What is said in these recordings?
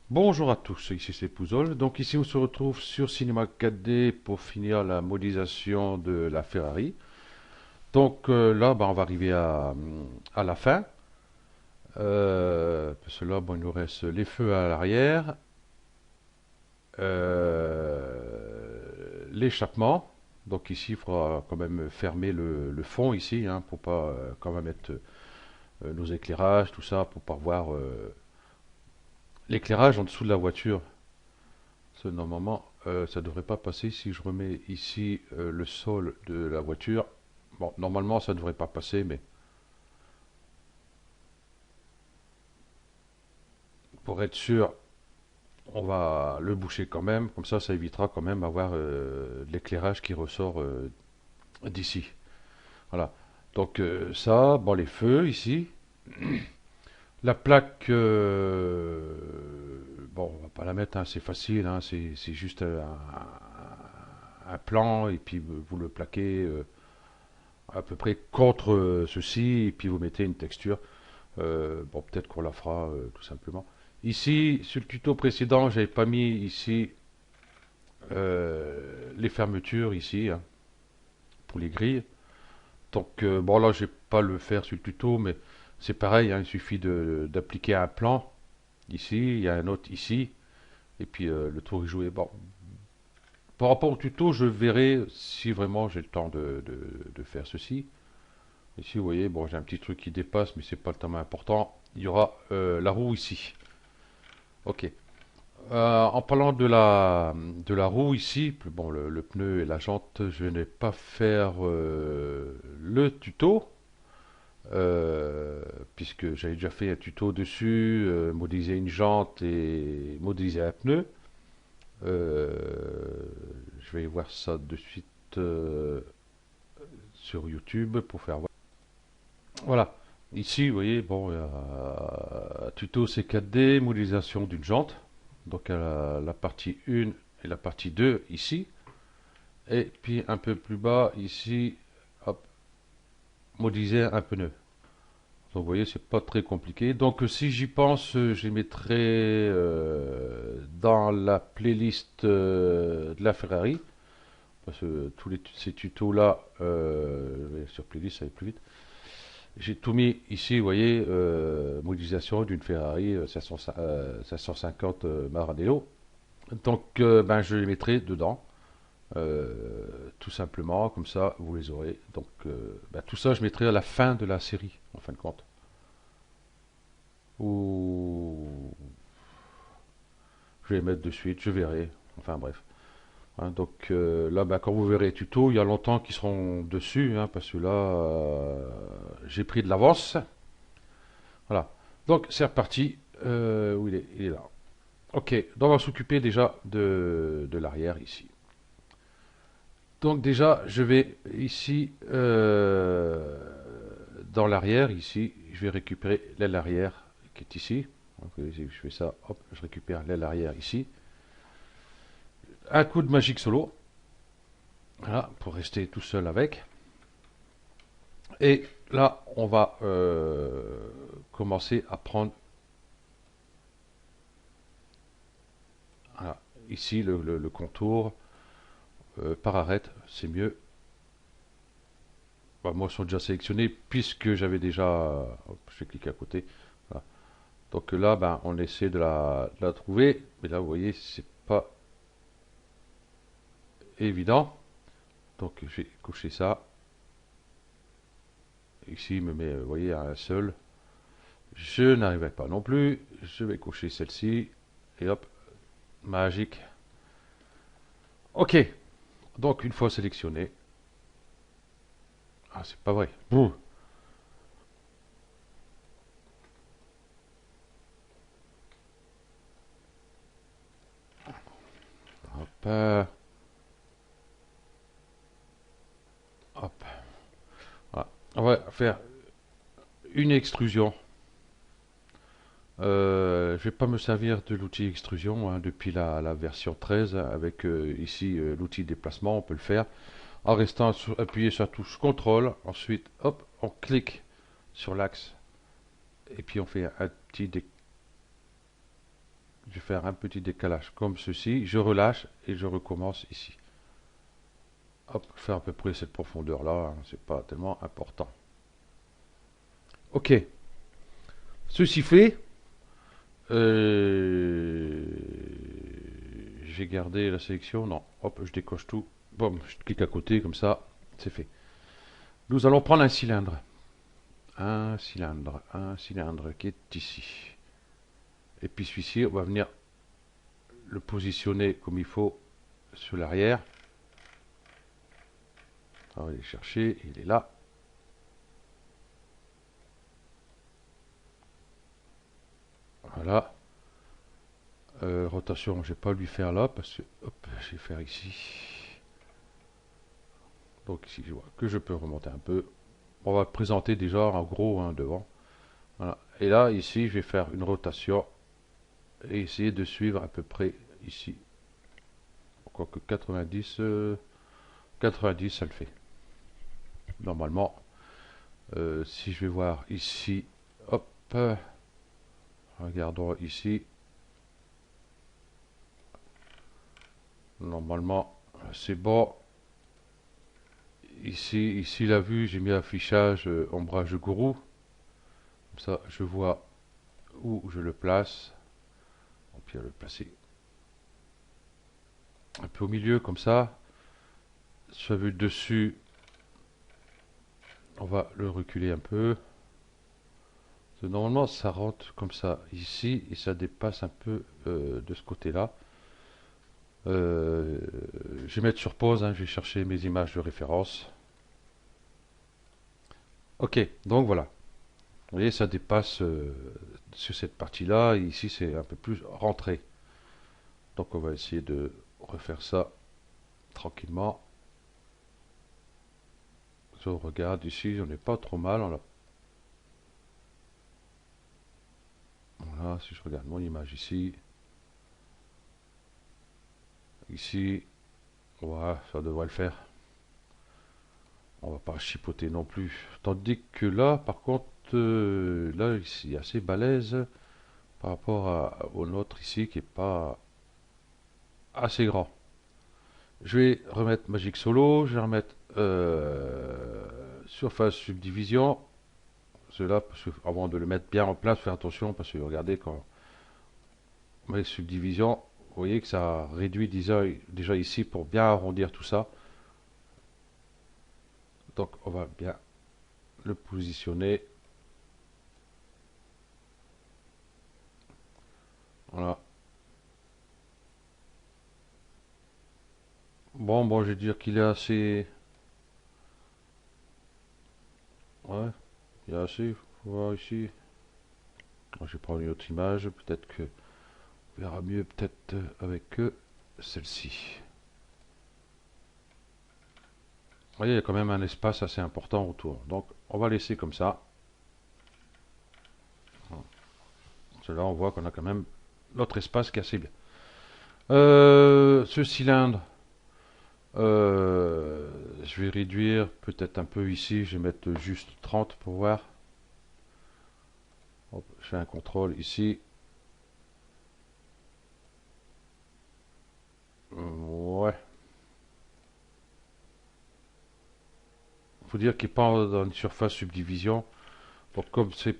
Bonjour à tous, ici c'est Pouzol. Donc ici on se retrouve sur Cinema 4D pour finir la modélisation de la Ferrari. Donc là on va arriver à la fin. Parce que là il nous reste les feux à l'arrière, l'échappement. Donc ici il faudra quand même fermer le fond ici, hein, pour pas quand même mettre nos éclairages, tout ça, pour pas voir l'éclairage en dessous de la voiture. Normalement, ça devrait pas passer si je remets ici le sol de la voiture. Bon, normalement, ça devrait pas passer, mais pour être sûr, on va le boucher quand même. Comme ça évitera quand même avoir de l'éclairage qui ressort d'ici. Voilà. Donc ça, bon, les feux ici. La plaque, bon, on va pas la mettre, hein, c'est facile, hein, c'est juste un plan et puis vous le plaquez à peu près contre ceci, et puis vous mettez une texture. Bon, peut-être qu'on la fera tout simplement. Ici, sur le tuto précédent, j'avais pas mis ici les fermetures ici, hein, pour les grilles. Donc bon, là je vais pas le faire sur le tuto, mais c'est pareil, hein, il suffit d'appliquer un plan ici, il y a un autre ici, et puis le tour est joué. Bon, par rapport au tuto, je verrai si vraiment j'ai le temps de faire ceci. Ici, vous voyez, bon, j'ai un petit truc qui dépasse, mais c'est pas le tellement important. Il y aura la roue ici. Ok. En parlant de la roue ici, bon, le pneu et la jante, je n'ai pas faire le tuto, euh, puisque j'avais déjà fait un tuto dessus, modéliser une jante et modéliser un pneu. Euh, je vais voir ça de suite sur YouTube pour faire voir. Voilà. Ici, vous voyez, bon, tuto C4D, modélisation d'une jante. Donc la partie 1 et la partie 2 ici. Et puis un peu plus bas ici, hop, modéliser un pneu. Donc vous voyez, c'est pas très compliqué. Donc si j'y pense, je les mettrai dans la playlist de la Ferrari. Parce que ces tutos-là, sur playlist, ça va plus vite. J'ai tout mis ici, vous voyez, modélisation d'une Ferrari 550 Maranello. Donc, ben, je les mettrai dedans, tout simplement, comme ça, vous les aurez. Donc, ben, tout ça, je mettrai à la fin de la série, en fin de compte. Ou je vais les mettre de suite, je verrai. Enfin, bref. Hein, donc là, ben, quand vous verrez les tutos, il y a longtemps qu'ils seront dessus, hein, parce que là, j'ai pris de l'avance. Voilà. Donc, c'est reparti. Où il est? Il est là. Ok, donc on va s'occuper déjà de l'arrière ici. Donc déjà, je vais ici, dans l'arrière, ici, je vais récupérer l'aile arrière qui est ici. Donc, je fais ça, hop, je récupère l'aile arrière ici. Un coup de magique solo, voilà, pour rester tout seul avec. Et là, on va commencer à prendre, voilà, ici le contour par arête, c'est mieux. Bah, moi, ils sont déjà sélectionnés puisque j'avais déjà. Hop, je vais cliquer à côté. Voilà. Donc là, ben, on essaie de la trouver. Mais là, vous voyez, c'est pas évident. Donc, je vais cocher ça. Ici, il me met, vous voyez, un seul. Je n'arrivais pas non plus. Je vais cocher celle-ci. Et hop, magique. Ok. Donc, une fois sélectionné. Ah, c'est pas vrai. Bouh. Hop. Hop. Voilà. On va faire une extrusion. Je ne vais pas me servir de l'outil extrusion, hein, depuis la version 13 avec ici l'outil déplacement. On peut le faire en restant appuyé sur la touche CTRL. Ensuite, hop, on clique sur l'axe et puis on fait un petit faire un petit décalage comme ceci. Je relâche et je recommence ici. Hop, je fais à peu près cette profondeur-là, hein, c'est pas tellement important. Ok, ceci fait, j'ai gardé la sélection, non, hop, je décoche tout, bon, je clique à côté, comme ça, c'est fait. Nous allons prendre un cylindre qui est ici. Et puis celui-ci, on va venir le positionner comme il faut sur l'arrière. On va aller chercher, il est là. Voilà. Rotation, je vais pas lui faire là parce que hop, je vais faire ici. Donc ici, je vois que je peux remonter un peu. On va présenter déjà en gros hein, devant. Voilà. Et là, ici, je vais faire une rotation et essayer de suivre à peu près ici. Quoique 90, 90, ça le fait. Normalement, si je vais voir ici, hop, regardons ici. Normalement, c'est bon. Ici la vue, j'ai mis affichage ombrage de gourou. Comme ça, je vois où je le place. On peut le placer un peu au milieu, comme ça. Sur la vue dessus, on va le reculer un peu. Normalement, ça rentre comme ça ici et ça dépasse un peu de ce côté-là. Je vais mettre sur pause, hein, je vais chercher mes images de référence. Ok, donc voilà. Vous voyez, ça dépasse sur cette partie-là. Et ici, c'est un peu plus rentré. Donc on va essayer de refaire ça tranquillement. Si on regarde ici, on n'est pas trop mal. Voilà, si je regarde mon image ici. Ici, voilà, ça devrait le faire. On va pas chipoter non plus. Tandis que là, par contre, là, ici, assez balèze par rapport au nôtre ici, qui est pas assez grand. Je vais remettre Magic Solo, je vais remettre Surface Subdivision. Cela, parce que, avant de le mettre bien en place, faire attention, parce que regardez, quand on met Subdivision, vous voyez que ça réduit déjà ici pour bien arrondir tout ça. Donc on va bien le positionner. Voilà. Bon, je vais dire qu'il est assez. Ouais, il est assez. Faut voir ici. Je vais prendre une autre image. Peut-être que on verra mieux peut-être avec celle-ci. Vous voyez, il y a quand même un espace assez important autour. Donc on va laisser comme ça. Là, on voit qu'on a quand même notre espace qui est assez bien. Ce cylindre, je vais réduire peut-être un peu ici. Je vais mettre juste 30 pour voir. Hop, je fais un contrôle ici. Ouais. Il faut dire qu'il n'est pas dans une surface subdivision. Donc comme c'est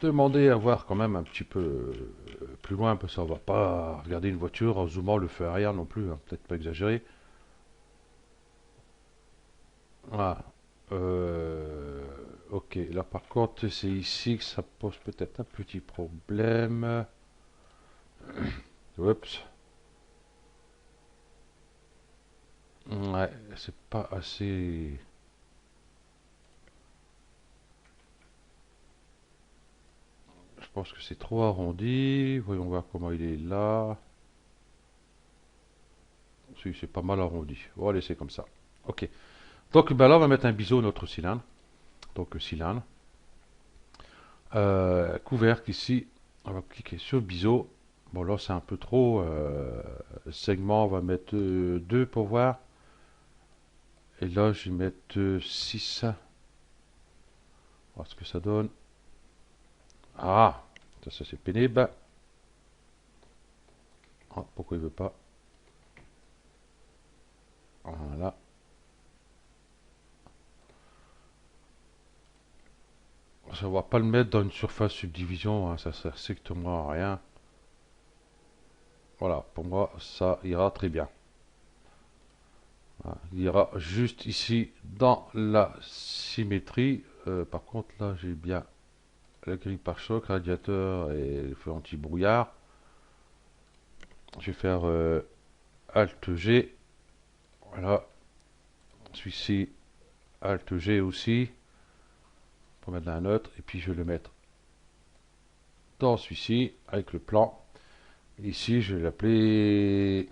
demandé à voir quand même un petit peu plus loin, parce qu'on va pas regarder une voiture en zoomant le feu arrière non plus, hein, peut-être pas exagéré. Voilà. Ok, là par contre c'est ici que ça pose peut-être un petit problème. Oups. Ouais, c'est pas assez. Je pense que c'est trop arrondi. Voyons voir comment il est là. Si, c'est pas mal arrondi. On va laisser comme ça. Ok. Donc ben là, on va mettre un biseau à notre cylindre. Donc cylindre. Couvercle ici. On va cliquer sur biseau. Bon là, c'est un peu trop. Segment, on va mettre 2 pour voir. Et là, je vais mettre 6. Voir ce que ça donne. Ah, ça c'est pénible. Ah, pourquoi il veut pas? Voilà. Ça va pas le mettre dans une surface subdivision, hein, ça sert strictement à rien. Voilà, pour moi, ça ira très bien. Voilà, il ira juste ici dans la symétrie. Par contre, là, j'ai bien la grille pare-choc, radiateur et le feu anti-brouillard. Je vais faire Alt G. Voilà, celui-ci, Alt G aussi, pour mettre un neutre. Et puis, je vais le mettre dans celui-ci, avec le plan. Ici, je vais l'appeler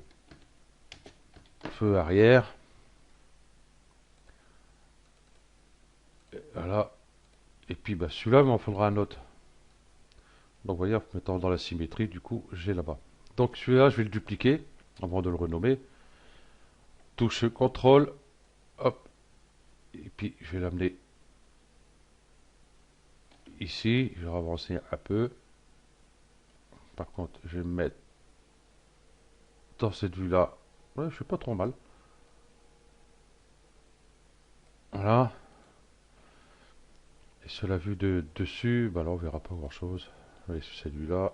feu arrière. Voilà. Et puis bah, celui-là, il m'en faudra un autre. Donc vous voyez, en mettant dans la symétrie, du coup, j'ai là-bas. Donc celui-là, je vais le dupliquer avant de le renommer. Touche CTRL, hop, et puis je vais l'amener ici. Je vais avancer un peu. Par contre, je vais me mettre dans cette vue-là. Ouais, je fais pas trop mal. Voilà. Et sur la vue de dessus, bah là, on verra pas grand-chose. Allez, sur celui-là.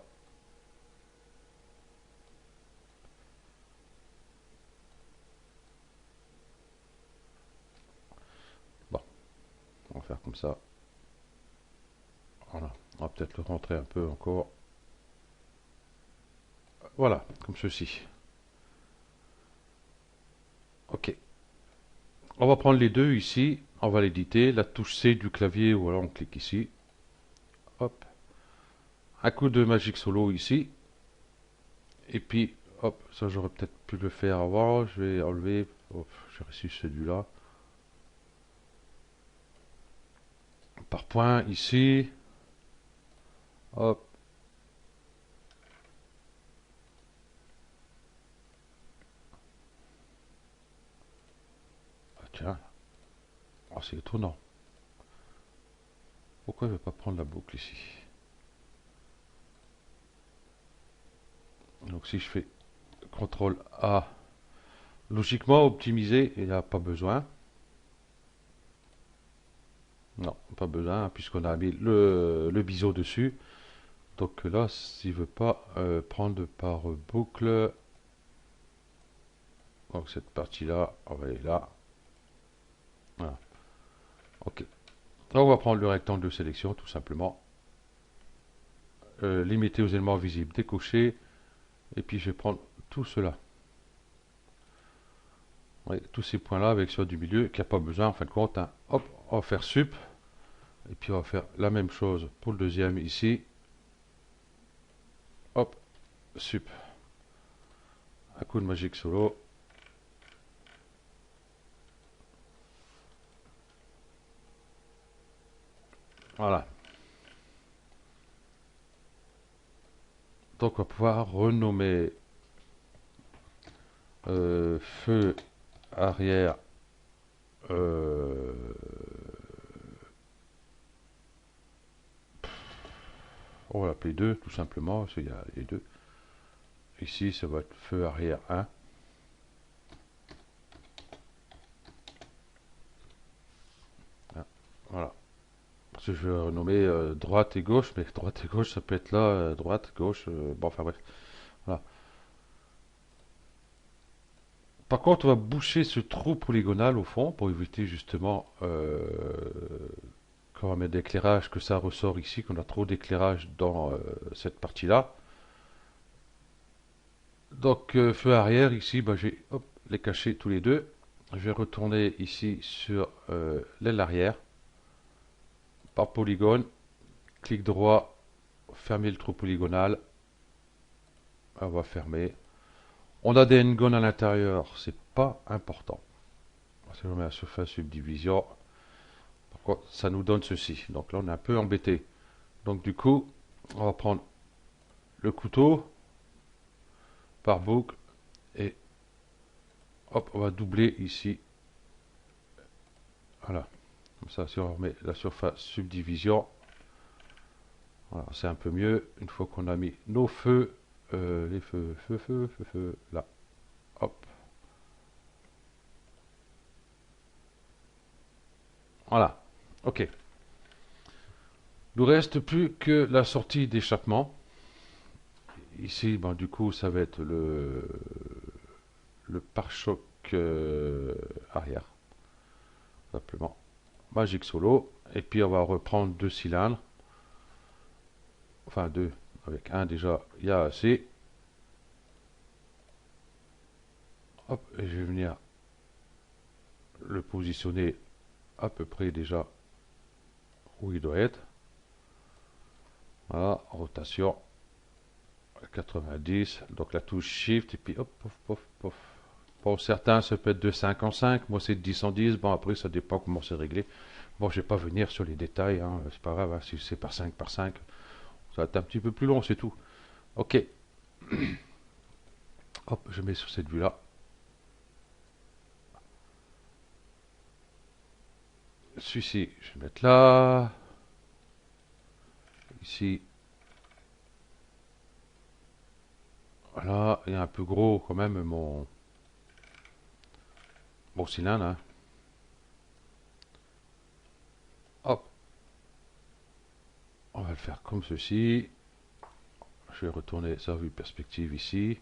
Bon, on va faire comme ça. Voilà. On va peut-être le rentrer un peu encore. Voilà, comme ceci. Ok. On va prendre les deux ici. On va l'éditer. La touche C du clavier, ou alors on clique ici. Hop. Un coup de Magic Solo ici. Et puis, hop, ça j'aurais peut-être pu le faire avant. Je vais enlever. Oh, j'ai reçu celui-là. Par point ici. Hop. Ah, tiens. Oh, c'est étonnant. Pourquoi je ne vais pas prendre la boucle ici? Donc si je fais CTRL A, logiquement optimiser, il n'y a pas besoin. Non, pas besoin, puisqu'on a mis le biseau dessus. Donc là, s'il veut pas prendre par boucle, donc cette partie-là, on va aller là. Voilà. Ok. Là, on va prendre le rectangle de sélection, tout simplement. Limiter aux éléments visibles, décocher. Et puis je vais prendre tout cela. Ouais, tous ces points-là avec ceux du milieu, qui n'a pas besoin en fin de compte. Hein. Hop, on va faire sup. Et puis on va faire la même chose pour le deuxième ici. Hop, sup. Un coup de Magic Solo. Voilà. Donc on va pouvoir renommer feu arrière on va l'appeler 2 tout simplement, parce qu'il y a les deux. Ici ça va être feu arrière 1. Ah, voilà. Parce que je vais renommer droite et gauche, mais droite et gauche ça peut être là, droite, gauche, bon enfin bref. Voilà. Par contre, on va boucher ce trou polygonal au fond pour éviter justement quand on va mettre d'éclairage que ça ressort ici, qu'on a trop d'éclairage dans cette partie-là. Donc feu arrière ici, bah, j'ai les cacher tous les deux. Je vais retourner ici sur l'aile arrière par polygone, clic droit, fermer le trou polygonal. On va fermer. On a des n-gones à l'intérieur, c'est pas important. Si on met la surface subdivision, par contre, ça nous donne ceci. Donc là, on est un peu embêté. Donc du coup, on va prendre le couteau par boucle et hop, on va doubler ici. Voilà. Comme ça, si on remet la surface subdivision, voilà, c'est un peu mieux. Une fois qu'on a mis nos feux les feux, là. Hop. Voilà. Ok. Il nous reste plus que la sortie d'échappement. Ici, ben, du coup, ça va être le pare-choc arrière, simplement. Magic Solo. Et puis, on va reprendre deux cylindres. Enfin, deux. Avec un, déjà, il y a assez. Hop, et je vais venir le positionner à peu près déjà où il doit être. Voilà, rotation 90, donc la touche Shift, et puis hop, pof, pof, pof. Pour certains, ça peut être de 5 en 5, moi c'est de 10 en 10, bon après ça dépend comment c'est réglé. Bon, je vais pas venir sur les détails, hein, c'est pas grave, hein, si c'est par 5 par 5, ça va être un petit peu plus long, c'est tout. Ok, hop, je mets sur cette vue-là. Celui-ci, je vais mettre là. Ici, voilà, il est un peu gros quand même mon cylindre, hein. Hop, on va le faire comme ceci. Je vais retourner sa vue perspective ici.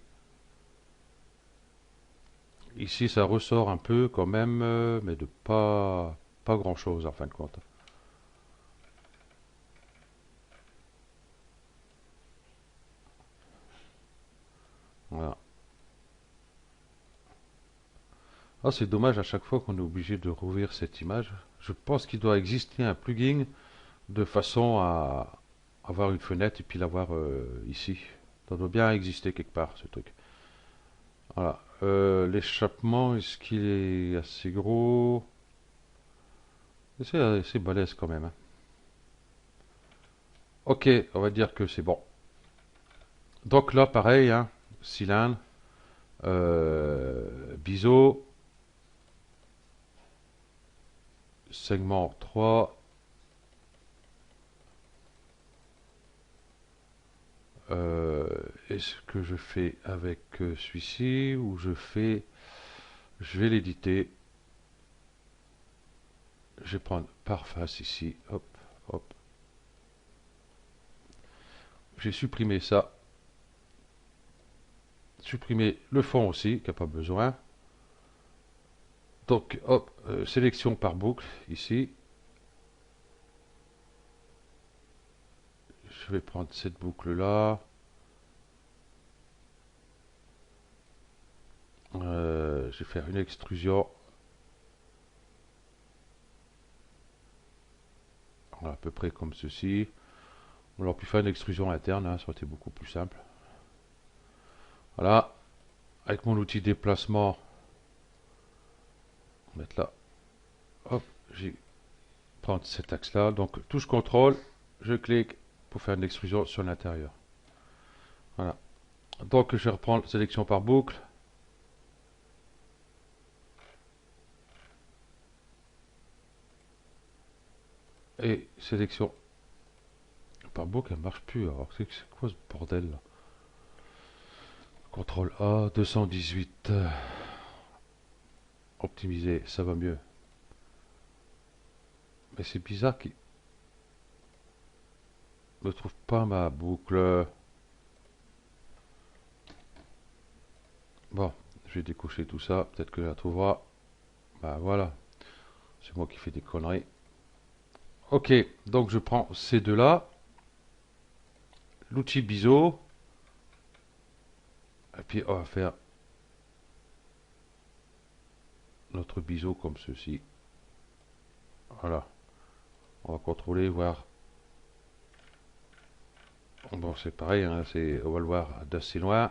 Ici, ça ressort un peu quand même, mais de pas grand chose en fin de compte. Voilà. Ah, c'est dommage à chaque fois qu'on est obligé de rouvrir cette image. Je pense qu'il doit exister un plugin de façon à avoir une fenêtre et puis l'avoir ici. Ça doit bien exister quelque part ce truc. Voilà. L'échappement, est-ce qu'il est assez gros? C'est assez balèze quand même, hein. Ok, on va dire que c'est bon. Donc là, pareil, hein, cylindre, biseau, segment 3. Est-ce que je fais avec celui-ci ou je vais l'éditer. Je vais prendre par face ici, hop, hop. J'ai supprimé ça. Supprimer le fond aussi, qui n'a pas besoin. Donc, hop, sélection par boucle, ici. Je vais prendre cette boucle-là. Je vais faire une extrusion. Voilà, à peu près comme ceci. On aurait pu faire une extrusion interne, hein, ça aurait été beaucoup plus simple. Voilà. Avec mon outil déplacement, on va mettre là. Hop, j'ai prendre cet axe-là. Donc, touche contrôle, je clique pour faire une extrusion sur l'intérieur. Voilà. Donc, je vais reprendre sélection par boucle. Et sélection par boucle, elle marche plus. Alors, c'est quoi ce bordel là? CTRL A, 218. Optimiser, ça va mieux. Mais c'est bizarre qu'il ne trouve pas ma boucle. Bon, je vais décocher tout ça. Peut-être que je la trouvera. Bah voilà. C'est moi qui fais des conneries. Ok, donc je prends ces deux-là. L'outil biseau. Et puis on va faire notre biseau comme ceci. Voilà. On va contrôler, voir. Bon, c'est pareil, hein, on va le voir d'assez loin.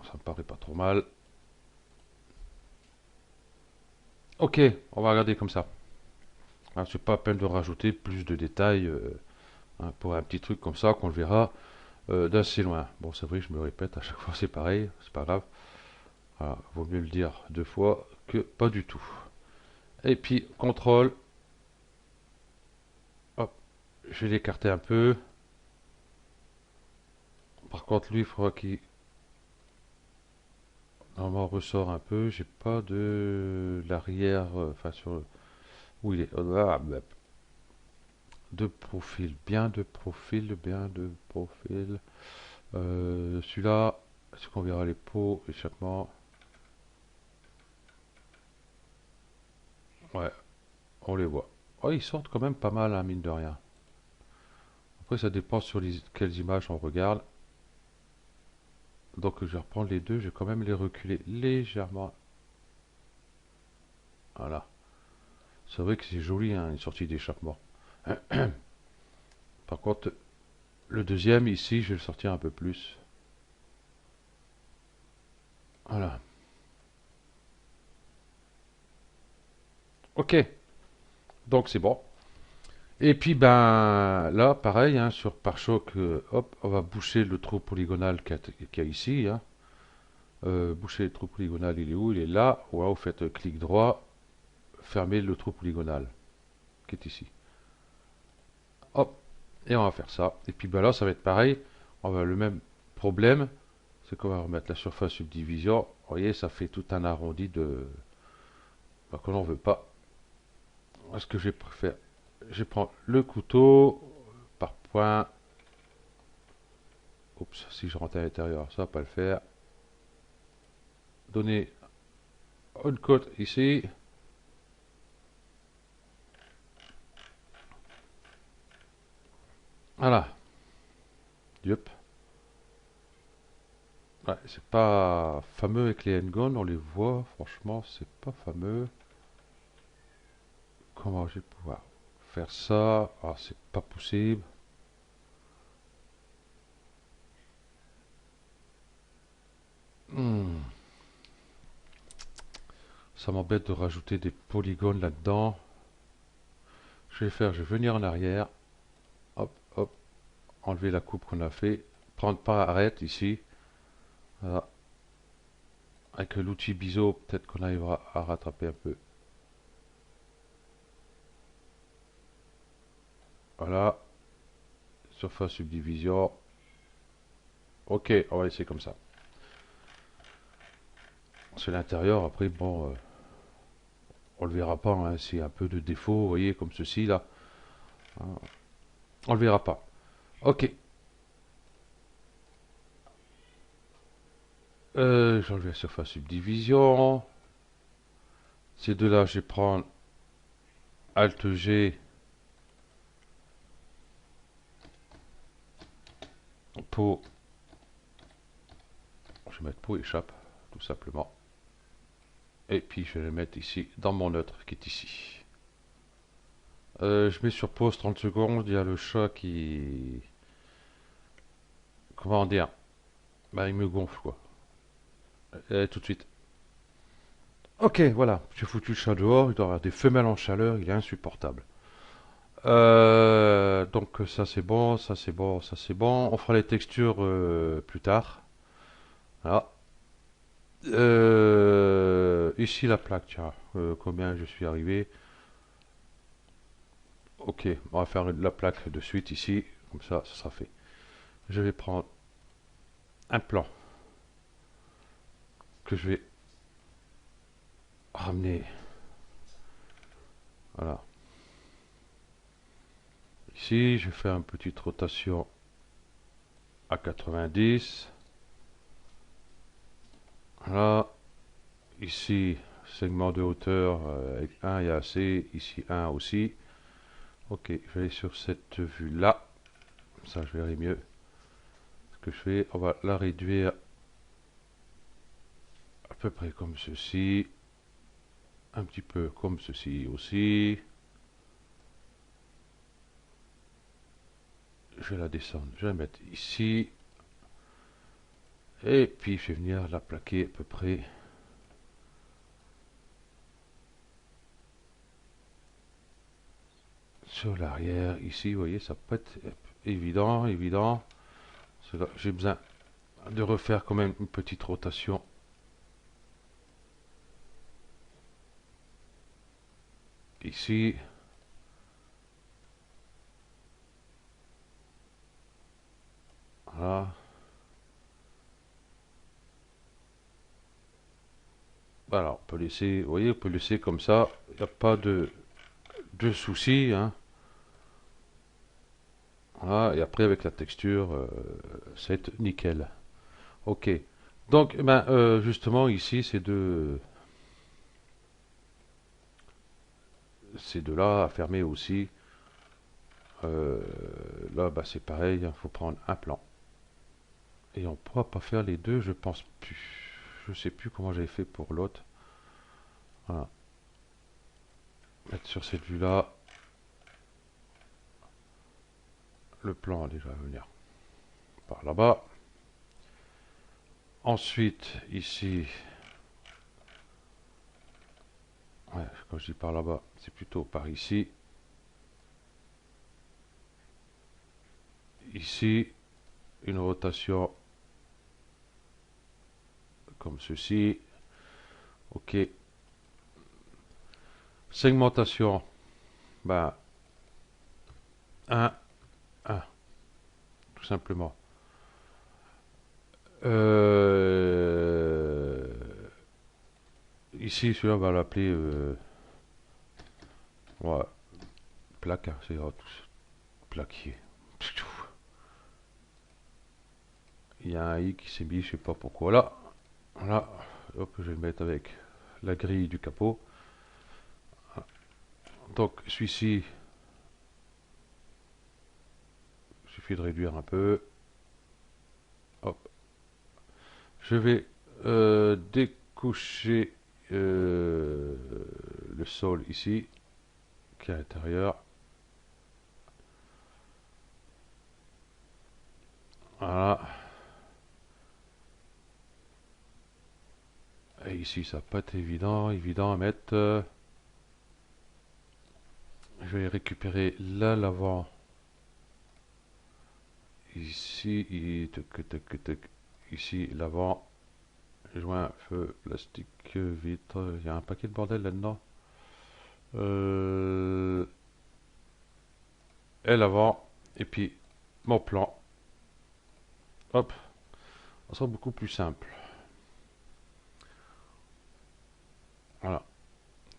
Ça me paraît pas trop mal. Ok, on va regarder comme ça. Hein, c'est pas à peine de rajouter plus de détails hein, pour un petit truc comme ça qu'on le verra d'assez loin. Bon, c'est vrai, je me répète à chaque fois, c'est pareil, c'est pas grave. Voilà, vaut mieux le dire deux fois que pas du tout. Et puis, contrôle. Hop, je vais l'écarter un peu. Par contre, lui, il faudra qu'il normalement ressort un peu. J'ai pas de l'arrière, enfin sur où il est. Ah, bah, de profil, bien de profil, bien de profil. Celui-là, est-ce qu'on verra les pots, échappement? Ouais, on les voit. Oh, ils sortent quand même pas mal, hein, mine de rien. Après, ça dépend sur quelles images on regarde. Donc, je vais reprendre les deux, je vais quand même les reculer légèrement. Voilà. C'est vrai que c'est joli, hein, une sortie d'échappement. Par contre, le deuxième, ici, je vais le sortir un peu plus. Voilà. Ok, donc c'est bon. Et puis, ben, là, pareil, hein, sur pare-choc, hop, on va boucher le trou polygonal qu'il y a ici, hein. Boucher le trou polygonal, il est où? Il est là. Voilà, vous faites clic droit, fermez le trou polygonal, qui est ici. Hop, et on va faire ça. Et puis, ben là, ça va être pareil. On va le même problème, c'est qu'on va remettre la surface subdivision. Vous voyez, ça fait tout un arrondi de... ben, que l'on veut pas. Ce que je préfère, je prends le couteau par point. Oups, si je rentre à l'intérieur, ça va pas le faire. Donner une côte ici. Voilà. Yup. Ouais, c'est pas fameux avec les N-Gon, on les voit, franchement, c'est pas fameux. Comment je vais pouvoir faire ça? Ah, c'est pas possible. Hmm, ça m'embête de rajouter des polygones là-dedans. Je vais venir en arrière. Hop, hop, enlever la coupe qu'on a fait. Prendre pas arrête ici. Voilà. Avec l'outil biseau, peut-être qu'on arrivera à rattraper un peu. Voilà. Surface subdivision. Ok, on va essayer comme ça. C'est l'intérieur, après, bon, on le verra pas, hein, c'est un peu de défaut, vous voyez, comme ceci là. Hein, on le verra pas. Ok. J'enlève la surface subdivision. Ces deux-là, je vais prendre Alt G pour. Je vais mettre pour échappe, tout simplement. Et puis je vais les mettre ici, dans mon neutre qui est ici. Je mets sur pause 30 secondes. Il y a le chat qui. Comment dire? Bah, il me gonfle quoi. Tout de suite. Ok, voilà. J'ai foutu le chat dehors. Il doit avoir des femelles en chaleur. Il est insupportable. Donc ça c'est bon, ça c'est bon, ça c'est bon. On fera les textures plus tard. Voilà. Ici la plaque, tiens. Combien je suis arrivé? Ok, on va faire la plaque de suite ici. Comme ça sera fait. Je vais prendre un plan que je vais ramener. Voilà. Ici, je vais faire une petite rotation à 90. Voilà. Ici, segment de hauteur avec 1 et assez. Ici, 1 aussi. Ok, je vais aller sur cette vue-là. Ça, je verrai mieux ce que je fais. On va la réduire à peu près comme ceci. Un petit peu comme ceci aussi. Je vais la descendre. Je vais la mettre ici. Et puis, je vais venir la plaquer à peu près sur l'arrière. Ici, vous voyez, ça peut être évident, évident. J'ai besoin de refaire quand même une petite rotation ici. Voilà. Voilà, on peut laisser, vous voyez, on peut laisser comme ça, il n'y a pas de souci, hein. Voilà, et après avec la texture, c'est nickel. Ok. Donc, ben, justement, ici, ces deux-là à fermer aussi. Euh, Là, bah, c'est pareil, il faut prendre un plan. Et on pourra pas faire les deux, je pense plus. Je sais plus comment j'avais fait pour l'autre. Voilà. Mettre sur cette vue-là, le plan déjà va venir par là-bas. Ensuite, ici, ouais, quand je dis par là-bas, c'est plutôt par ici. Ici, une rotation comme ceci. Ok. Segmentation, ben, 1, 1, tout simplement. Euh, Ici, celui-là, on va l'appeler ouais, plaque, hein, c'est plaquier. Il y a un i qui s'est mis, je sais pas pourquoi. Là, voilà. Hop, je vais le mettre avec la grille du capot. Donc, celui-ci, il suffit de réduire un peu. Hop. Je vais découcher le sol ici, qui est à l'intérieur. Voilà. Et ici, ça va pas être évident à mettre. Je vais récupérer là l'avant. Ici, ici l'avant. Joint, feu, plastique, vitre. Il y a un paquet de bordel là-dedans. Et l'avant. Et puis mon plan. Hop. Ça sera beaucoup plus simple. Voilà.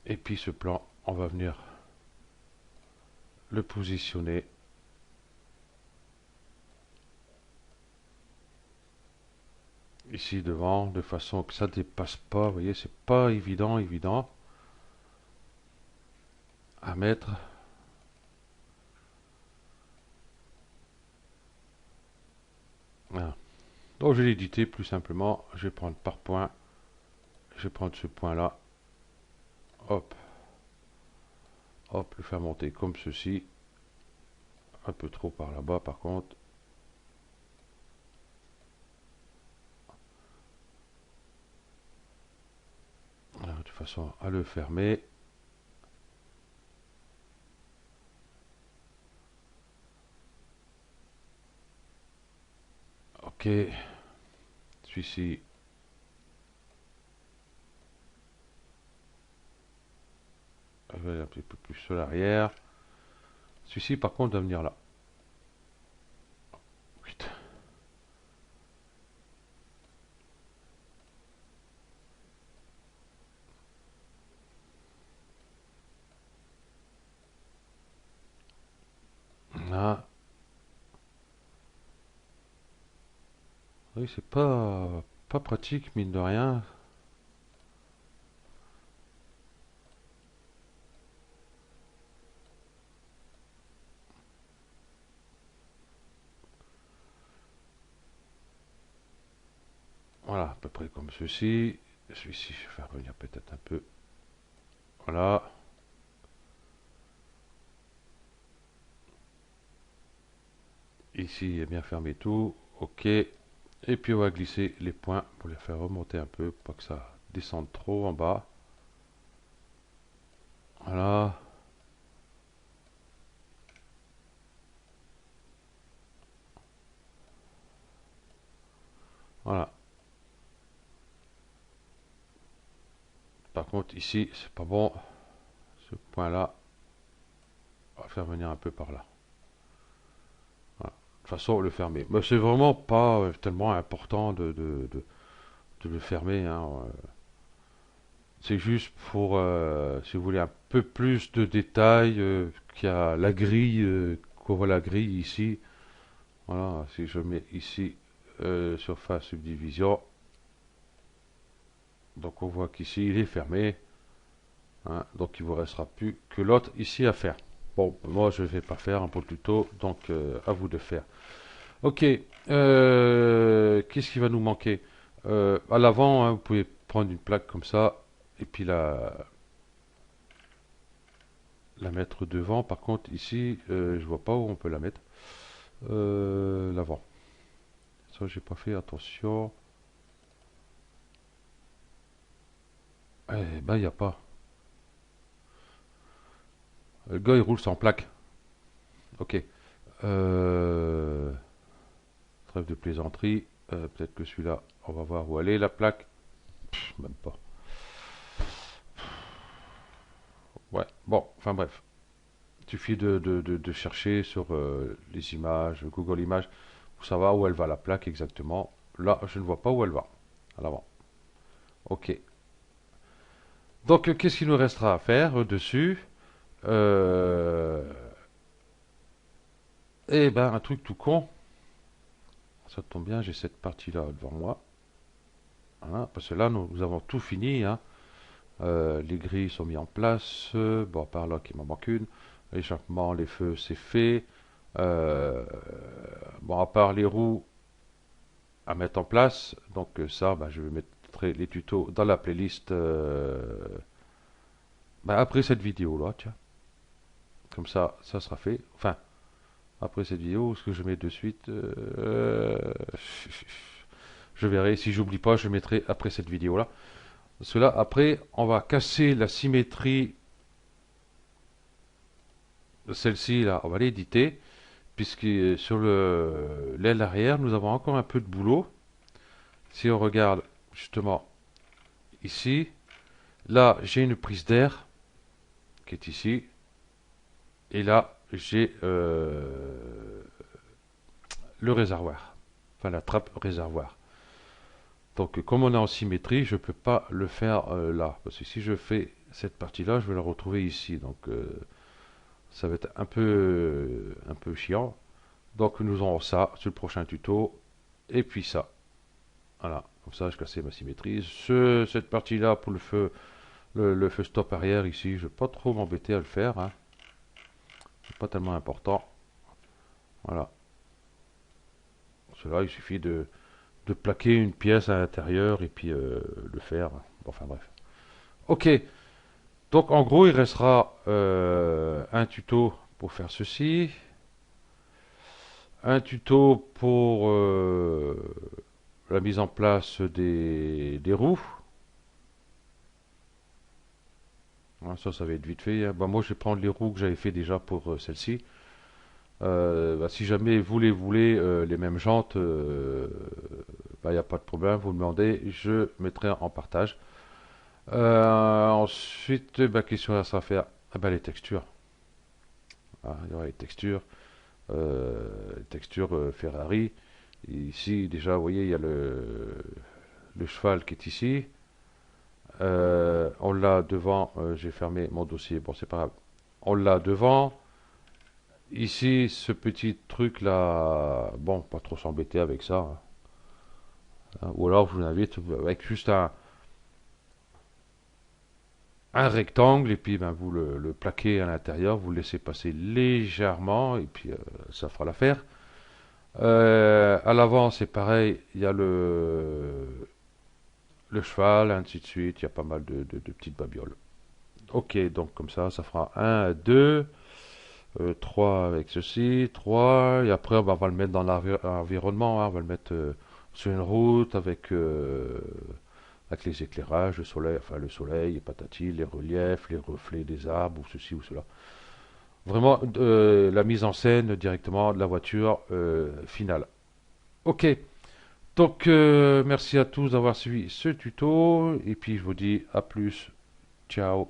Et puis ce plan, on va venir le positionner ici devant, de façon que ça dépasse pas. Vous voyez, c'est pas évident à mettre. Voilà. Donc je vais l'éditer plus simplement. Je vais prendre par point. Je vais prendre ce point là. Hop. Hop, le faire monter comme ceci. Un peu trop par là-bas par contre. Voilà, de façon à le fermer. Ok. Celui-ci. Un petit peu plus sur l'arrière. Celui-ci par contre doit venir là. Putain. Là. Oui, c'est pas pratique, mine de rien. Voilà, à peu près comme ceci. Celui-ci, je vais faire revenir peut-être un peu. Voilà. Ici, il est bien fermé tout. Ok. Et puis, on va glisser les points pour les faire remonter un peu, pour pas que ça descende trop en bas. Voilà. Voilà. Par contre, ici, c'est pas bon. Ce point-là, on va faire venir un peu par là. Voilà. De toute façon, le fermer. Mais c'est vraiment pas tellement important de le fermer, hein. C'est juste pour, si vous voulez, un peu plus de détails, qu'il y a la grille, qu'on voit la grille ici. Voilà, si je mets ici, surface subdivision, donc on voit qu'ici il est fermé, hein, donc il vous restera plus que l'autre ici à faire. Bon, moi je ne vais pas faire un peu plus tôt, donc à vous de faire. Ok, qu'est-ce qui va nous manquer? À l'avant, hein, vous pouvez prendre une plaque comme ça, et puis la mettre devant. Par contre, ici, je vois pas où on peut la mettre. L'avant. Ça, j'ai pas fait attention. Eh ben, il n'y a pas. Le gars, il roule sans plaque. Ok. Euh, Trêve de plaisanterie. Peut-être que celui-là, on va voir où elle est, la plaque. Même pas. Ouais, bon, enfin bref. Il suffit de chercher sur les images, Google Images, pour savoir où elle va, la plaque exactement. Là, je ne vois pas où elle va. À l'avant. Ok. Donc, qu'est-ce qu'il nous restera à faire dessus? Euh, Eh ben, un truc tout con. Ça tombe bien, j'ai cette partie-là devant moi. Hein, parce que là, nous avons tout fini, hein. Les grilles sont mis en place. Bon, par là, qu'il m'en manque une. L'échappement, les feux, c'est fait. Euh, bon, à part les roues à mettre en place. Donc, ça, ben, je vais mettre les tutos dans la playlist, ben, après cette vidéo-là, tiens. Comme ça sera fait. Enfin, après cette vidéo, ce que je mets de suite, je verrai. Si j'oublie pas, je mettrai après cette vidéo-là. Parce que là, après, on va casser la symétrie de celle-ci, là. On va l'éditer. Puisque sur l'aile arrière, nous avons encore un peu de boulot. Si on regarde justement ici, là, j'ai une prise d'air qui est ici. Et là, j'ai le réservoir. Enfin, la trappe réservoir. Donc, comme on est en symétrie, je ne peux pas le faire là. Parce que si je fais cette partie-là, je vais la retrouver ici. Donc, ça va être un peu chiant. Donc, nous aurons ça sur le prochain tuto. Et puis ça. Voilà. Comme ça, je cassais ma symétrie. Cette partie-là, pour le feu stop arrière ici, je ne vais pas trop m'embêter à le faire, hein. C'est pas tellement important. Voilà. Cela, il suffit de plaquer une pièce à l'intérieur et puis le faire. Bon, enfin bref. Ok. Donc en gros, il restera un tuto pour faire ceci, un tuto pour la mise en place des roues. Hein, ça va être vite fait, hein. Bah, moi, je vais prendre les roues que j'avais fait déjà pour celle-ci. Bah, si jamais vous les voulez, les mêmes jantes, il n'y a pas de problème, vous me demandez, je mettrai en partage. Ensuite, bah, question à ça faire, ah, bah, les textures. Ah, il y aura les textures Ferrari. Ici, déjà, vous voyez, il y a le cheval qui est ici. On l'a devant, j'ai fermé mon dossier, bon, c'est pas grave. On l'a devant. Ici, ce petit truc là, bon, pas trop s'embêter avec ça, hein. Ou alors, je vous invite avec juste un rectangle et puis ben, vous le plaquez à l'intérieur, vous le laissez passer légèrement et puis ça fera l'affaire. À l'avant, c'est pareil, il y a le cheval, ainsi de suite, il y a pas mal de petites babioles. Ok, donc comme ça fera un, 2, 3 avec ceci, 3 et après on va le mettre dans l'environnement, hein, on va le mettre sur une route avec les éclairages, le soleil, enfin le soleil, les patati, les reliefs, les reflets des arbres, ou ceci ou cela. Vraiment la mise en scène directement de la voiture finale. Ok, donc merci à tous d'avoir suivi ce tuto, et puis je vous dis à plus, ciao.